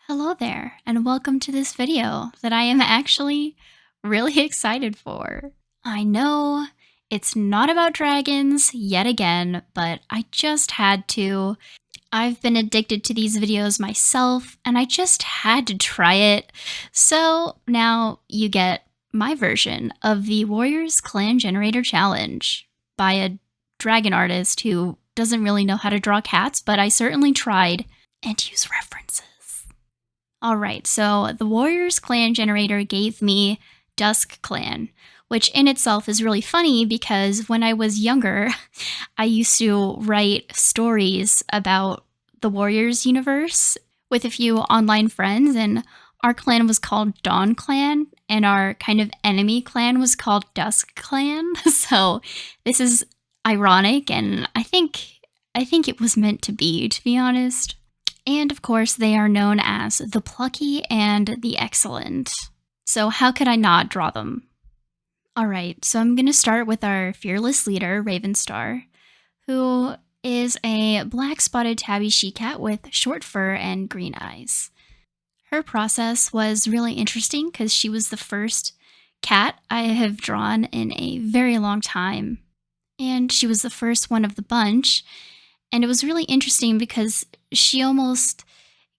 Hello there, and welcome to this video that I am actually really excited for. I know it's not about dragons yet again, but I just had to. I've been addicted to these videos myself, and I just had to try it. So now you get my version of the Warriors Clan Generator Challenge by a dragon artist who doesn't really know how to draw cats, but I certainly tried and use references. Alright, so the Warriors Clan generator gave me Duskclan, which in itself is really funny because when I was younger, I used to write stories about the Warriors universe with a few online friends, and our clan was called Dawn Clan, and our kind of enemy clan was called Dusk Clan. So this is ironic, and I think it was meant to be honest. And of course, they are known as the plucky and the excellent. So how could I not draw them? Alright, so I'm going to start with our fearless leader, Ravenstar, who is a black spotted tabby she-cat with short fur and green eyes. Her process was really interesting because she was the first cat I have drawn in a very long time. And she was the first one of the bunch. And it was really interesting because she almost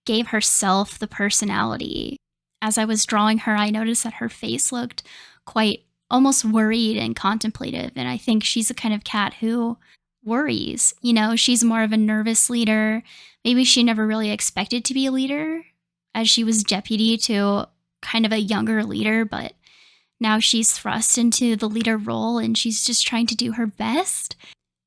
gave herself the personality. As I was drawing her, I noticed that her face looked quite almost worried and contemplative. And I think she's the kind of cat who worries. You know, she's more of a nervous leader. Maybe she never really expected to be a leader, as she was deputy to kind of a younger leader, but now she's thrust into the leader role and she's just trying to do her best.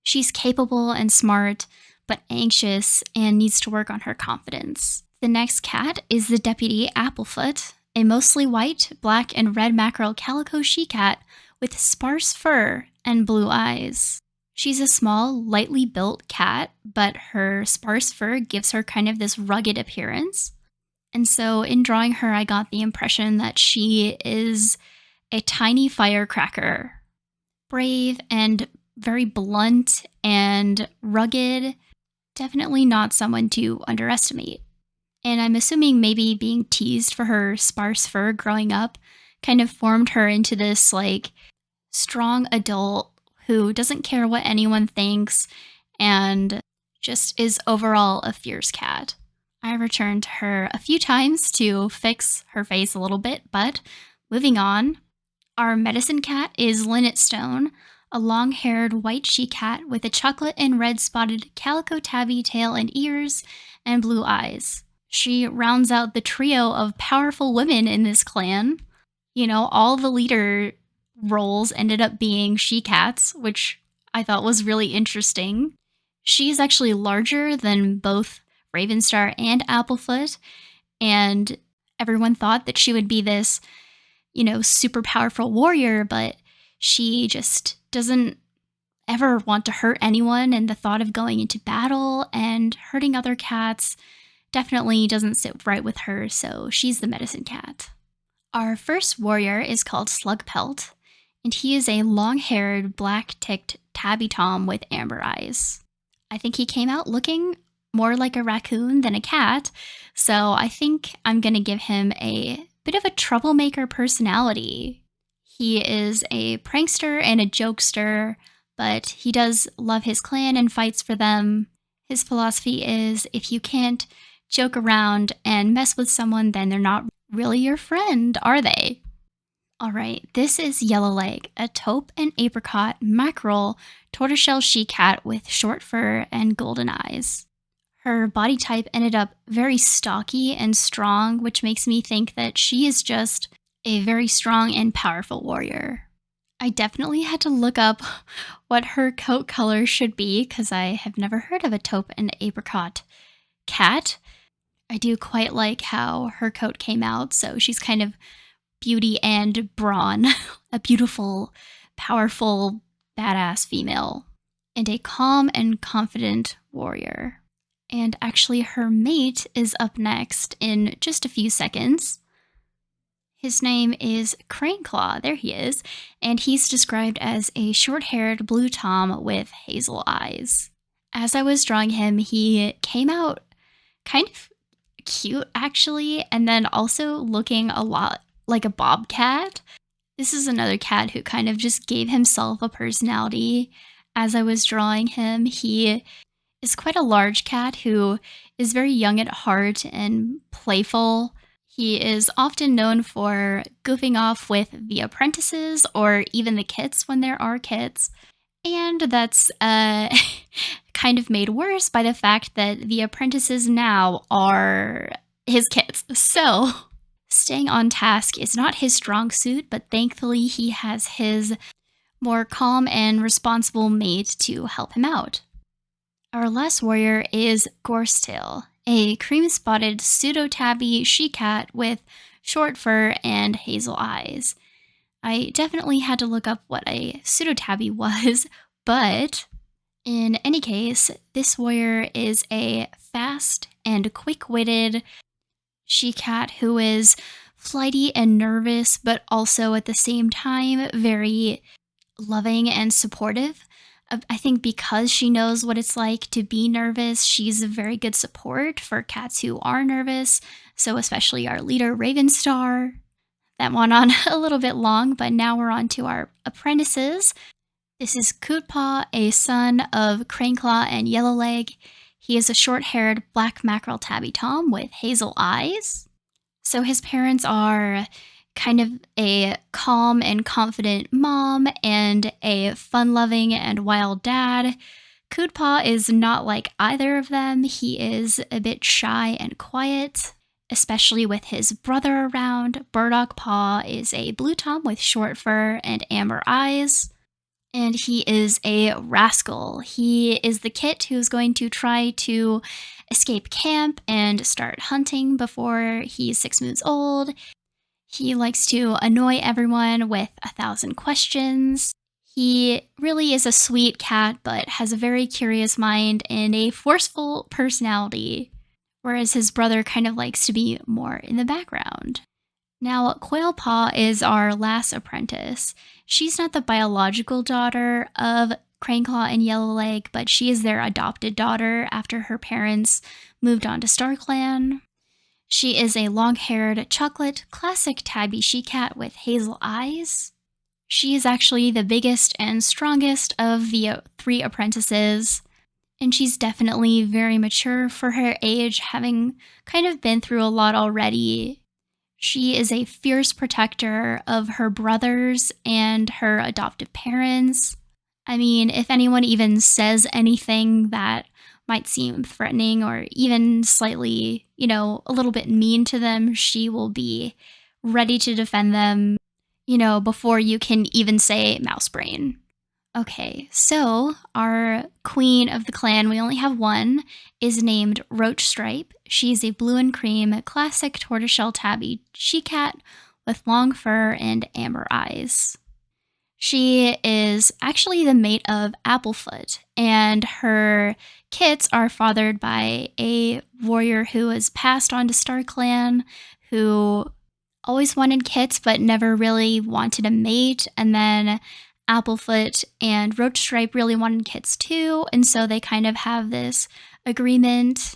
She's capable and smart, but anxious and needs to work on her confidence. The next cat is the deputy Applefoot, a mostly white, black, and red mackerel calico she-cat with sparse fur and blue eyes. She's a small, lightly built cat, but her sparse fur gives her kind of this rugged appearance. And so in drawing her, I got the impression that she is a tiny firecracker, brave and very blunt and rugged, definitely not someone to underestimate. And I'm assuming maybe being teased for her sparse fur growing up kind of formed her into this like strong adult who doesn't care what anyone thinks and just is overall a fierce cat. I returned her a few times to fix her face a little bit, but moving on. Our medicine cat is Lynette Stone, a long-haired white she-cat with a chocolate and red spotted calico tabby tail and ears and blue eyes. She rounds out the trio of powerful women in this clan. You know, all the leader roles ended up being she-cats, which I thought was really interesting. She is actually larger than both Ravenstar and Applefoot, and everyone thought that she would be this, you know, super powerful warrior, but she just doesn't ever want to hurt anyone, and the thought of going into battle and hurting other cats definitely doesn't sit right with her, so she's the medicine cat. Our first warrior is called Slugpelt, and he is a long-haired, black-ticked tabby tom with amber eyes. I think he came out looking more like a raccoon than a cat, so I think I'm gonna give him a bit of a troublemaker personality. He is a prankster and a jokester, but he does love his clan and fights for them. His philosophy is if you can't joke around and mess with someone, then they're not really your friend, are they? Alright, this is Yellowleg, a taupe and apricot mackerel tortoiseshell she-cat with short fur and golden eyes. Her body type ended up very stocky and strong, which makes me think that she is just a very strong and powerful warrior. I definitely had to look up what her coat color should be because I have never heard of a taupe and apricot cat. I do quite like how her coat came out, so she's kind of beauty and brawn, a beautiful, powerful, badass female, and a calm and confident warrior. And actually her mate is up next in just a few seconds. His name is Craneclaw, there he is, and he's described as a short-haired blue tom with hazel eyes. As I was drawing him, he came out kind of cute, actually, and then also looking a lot like a bobcat. This is another cat who kind of just gave himself a personality as I was drawing him. He is quite a large cat who is very young at heart and playful. He is often known for goofing off with the apprentices or even the kits when there are kits. And that's kind of made worse by the fact that the apprentices now are his kits. So, staying on task is not his strong suit, but thankfully he has his more calm and responsible mate to help him out. Our last warrior is Horsetail, a cream-spotted pseudo-tabby she-cat with short fur and hazel eyes. I definitely had to look up what a pseudo-tabby was, but in any case, this warrior is a fast and quick-witted she-cat who is flighty and nervous, but also at the same time very loving and supportive. I think because she knows what it's like to be nervous, she's a very good support for cats who are nervous. So, especially our leader, Ravenstar. That went on a little bit long, but now we're on to our apprentices. This is Cootpaw, a son of Craneclaw and Yellowleg. He is a short-haired black mackerel tabby tom with hazel eyes. So his parents are kind of a calm and confident mom and a fun-loving and wild dad. Cootpaw is not like either of them. He is a bit shy and quiet, especially with his brother around. Burdock Paw is a blue tom with short fur and amber eyes. And he is a rascal. He is the kit who's going to try to escape camp and start hunting before he's 6 months old. He likes to annoy everyone with 1,000 questions. He really is a sweet cat, but has a very curious mind and a forceful personality, whereas his brother kind of likes to be more in the background. Now, Quailpaw is our last apprentice. She's not the biological daughter of Craneclaw and Yellowleg, but she is their adopted daughter after her parents moved on to Starlingcloud. She is a long-haired chocolate classic tabby she-cat with hazel eyes. She is actually the biggest and strongest of the 3 apprentices, and she's definitely very mature for her age, having kind of been through a lot already. She is a fierce protector of her brothers and her adoptive parents. I mean, if anyone even says anything that might seem threatening or even slightly, a little bit mean to them, she will be ready to defend them, before you can even say mouse brain. Okay, so our queen of the clan, we only have one, is named Roachstripe. She's a blue and cream classic tortoiseshell tabby she-cat with long fur and amber eyes. She is actually the mate of Applefoot, and her kits are fathered by a warrior who has passed on to Starlingcloud, who always wanted kits but never really wanted a mate, and then Applefoot and Roachstripe really wanted kits too, and so they kind of have this agreement.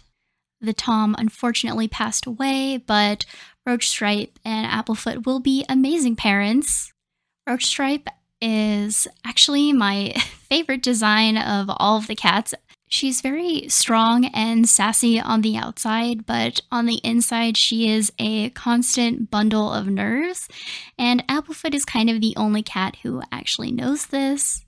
The Tom unfortunately passed away, but Roachstripe and Applefoot will be amazing parents. Roachstripe is actually my favorite design of all of the cats. She's very strong and sassy on the outside, but on the inside she is a constant bundle of nerves, and Applefoot is kind of the only cat who actually knows this.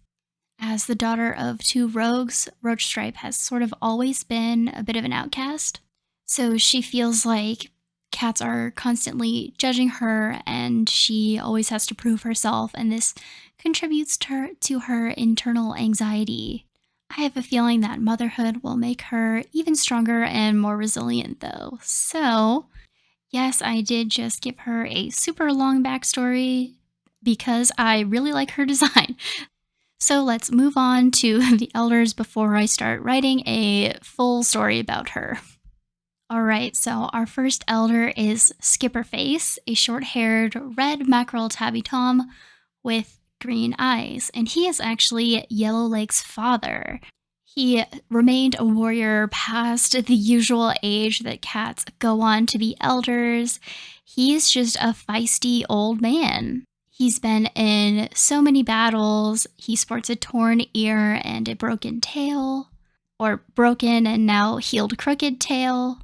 As the daughter of 2 rogues, Roachstripe has sort of always been a bit of an outcast, so she feels like cats are constantly judging her and she always has to prove herself, and this contributes to her internal anxiety. I have a feeling that motherhood will make her even stronger and more resilient though. So, yes, I did just give her a super long backstory because I really like her design. So let's move on to the elders before I start writing a full story about her. Alright, so our first elder is Skipperface, a short-haired red mackerel tabby tom with green eyes, and he is actually Yellowleg's father. He remained a warrior past the usual age that cats go on to be elders. He's just a feisty old man. He's been in so many battles. He sports a torn ear and a broken tail, or broken and now healed crooked tail.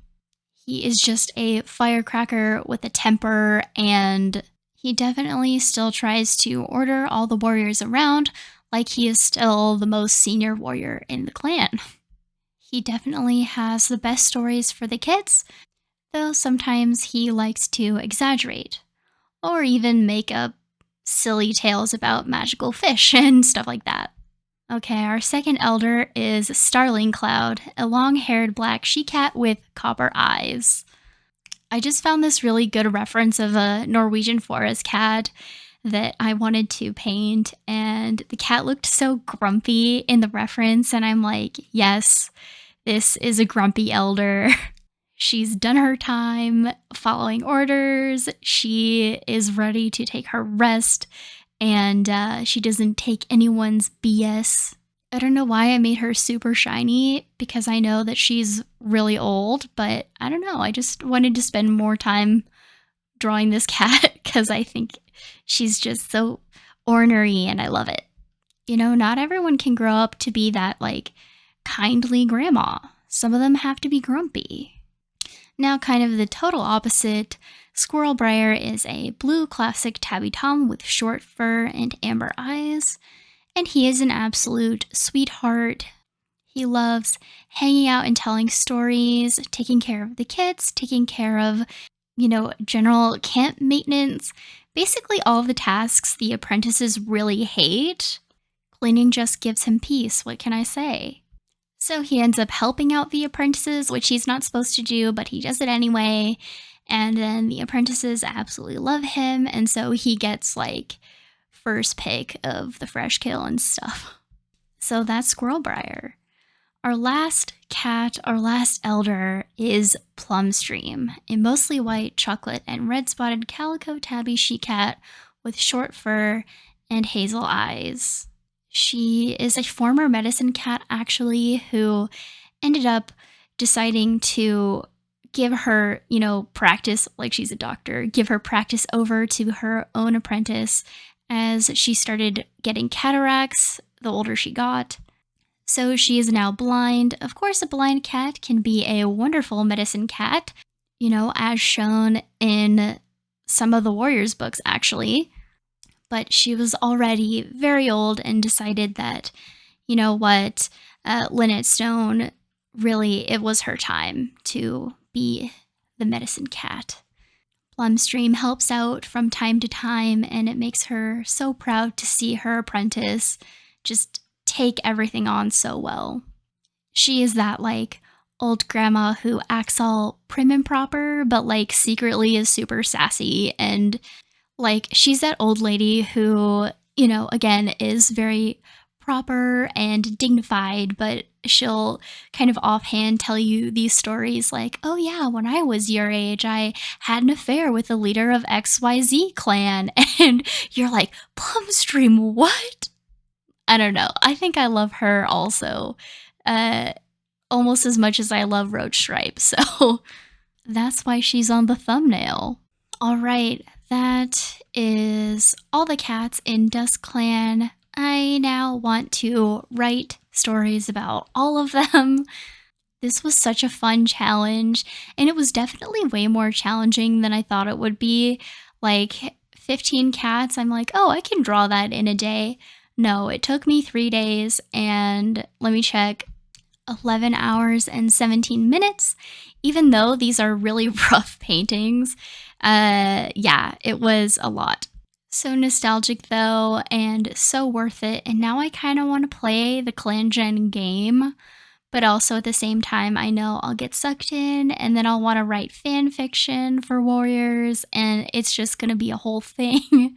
He is just a firecracker with a temper, and he definitely still tries to order all the warriors around like he is still the most senior warrior in the clan. He definitely has the best stories for the kids, though sometimes he likes to exaggerate or even make up silly tales about magical fish and stuff like that. Okay, our second elder is Starlingcloud, a long haired black she cat with copper eyes. I just found this really good reference of a Norwegian forest cat that I wanted to paint, and the cat looked so grumpy in the reference, and I'm like, yes, this is a grumpy elder. She's done her time following orders. She is ready to take her rest, and she doesn't take anyone's BS. I don't know why I made her super shiny because I know that she's really old, but I don't know. I just wanted to spend more time drawing this cat because I think she's just so ornery and I love it. You know, not everyone can grow up to be that like kindly grandma. Some of them have to be grumpy. Now, kind of the total opposite, Squirrelbriar is a blue classic tabby tom with short fur and amber eyes, and he is an absolute sweetheart. He loves hanging out and telling stories, taking care of the kids, taking care of, general camp maintenance, basically all of the tasks the apprentices really hate. Cleaning just gives him peace, what can I say? So he ends up helping out the apprentices, which he's not supposed to do, but he does it anyway. And then the apprentices absolutely love him, and so he gets like first pick of the fresh kill and stuff. So that's Squirrelbriar. Our last cat, our last elder, is Plumstream, a mostly white, chocolate, and red-spotted calico tabby she-cat with short fur and hazel eyes. She is a former medicine cat, actually, who ended up deciding to give her, practice, like she's a doctor, give her practice over to her own apprentice as she started getting cataracts the older she got. So she is now blind. Of course, a blind cat can be a wonderful medicine cat, as shown in some of the Warriors books, actually. But she was already very old and decided that, Lynette Stone, really, it was her time to be the medicine cat. Plumstream helps out from time to time, and it makes her so proud to see her apprentice just take everything on so well. She is that, old grandma who acts all prim and proper, but, secretly is super sassy, and she's that old lady who, again, is very proper and dignified, but she'll kind of offhand tell you these stories like, oh yeah, when I was your age, I had an affair with the leader of XYZ clan. And you're like, Plumstream, what? I don't know. I think I love her also, almost as much as I love Roachstripe. So that's why she's on the thumbnail. All right, that is all the cats in Duskclan. I now want to write stories about all of them. This was such a fun challenge, and it was definitely way more challenging than I thought it would be. 15 cats, I'm like, oh, I can draw that in a day. No, it took me 3 days, and let me check, 11 hours and 17 minutes, even though these are really rough paintings. Yeah, it was a lot. So nostalgic though, and so worth it. And now I kind of want to play the Clan Gen game, but also at the same time, I know I'll get sucked in, and then I'll want to write fan fiction for Warriors, and it's just going to be a whole thing.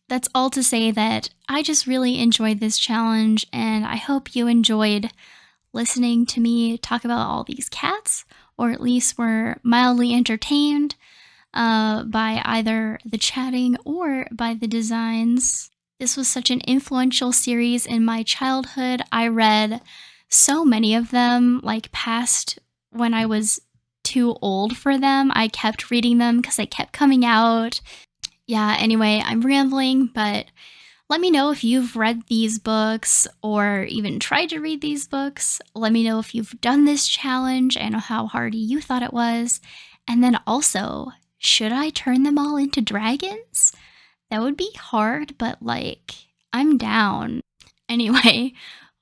That's all to say that I just really enjoyed this challenge, and I hope you enjoyed listening to me talk about all these cats, or at least were mildly entertained by either the chatting or by the designs. This was such an influential series in my childhood. I read so many of them, like, past when I was too old for them. I kept reading them because they kept coming out. Yeah, anyway, I'm rambling, but let me know if you've read these books or even tried to read these books. Let me know if you've done this challenge and how hard you thought it was. And then also, should I turn them all into dragons? That would be hard, but like, I'm down. Anyway,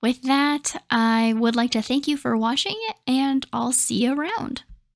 with that, I would like to thank you for watching, and I'll see you around.